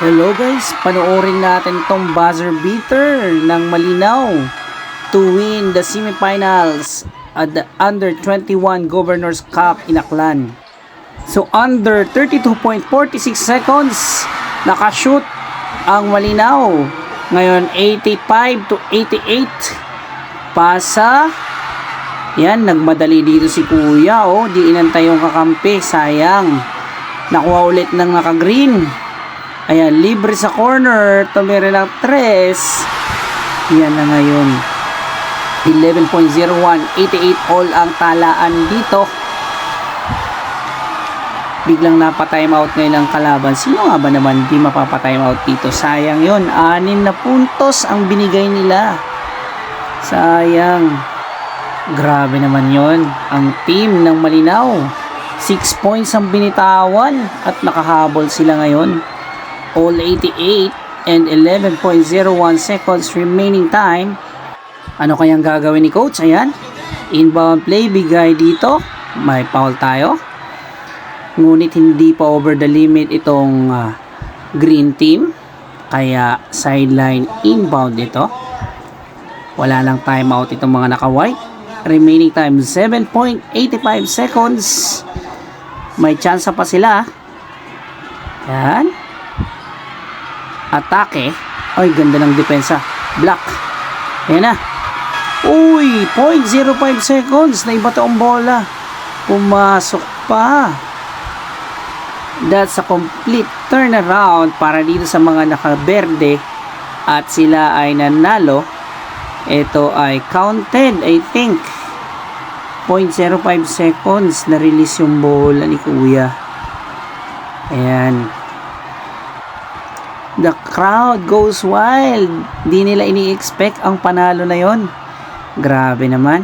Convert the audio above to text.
Hello guys, panoorin natin tong buzzer beater ng Malinaw to win the semifinals at the Under 21 Governors Cup in Aklan. So under 32.46 seconds, nakashoot ang Malinaw. Ngayon 85 to 88. Pasa. Yan, nagmadali dito si Kuya. Oh, di inantay yung kakampi. Sayang. Nakuha ulit ng naka-green. Ayan, libre sa corner. Tumira ng 3. Yan na ngayon. 11.01. 88 all ang talaan dito. Biglang napatime out ngayon ang kalaban. Sino nga ba naman di mapapatime out dito? Sayang yon. 6 na puntos ang binigay nila. Sayang. Grabe naman yon. Ang team ng Malinaw. 6 points ang binitawan at nakahabol sila ngayon. All 88 and 11.01 seconds remaining time. Ano kayang gagawin ni coach? Ayan. Inbound play bigay dito. May foul tayo. Ngunit hindi pa over the limit itong green team. Kaya sideline inbound ito. Wala lang timeout itong mga naka-white. Remaining time 7.85 seconds. May chance pa sila. Yan. Atake. Ay, ganda ng depensa. Block. Ayan na. Uy, 0.05 seconds. Naiba ang bola. Pumasok pa. That's a complete turnaround para dito sa mga nakaberde at sila ay nanalo. Ito ay counted, I think. 0.05 seconds na release yung bola ni Kuya. Ayan. The crowd goes wild. Di nila ini-expect ang panalo na yon. Grabe naman.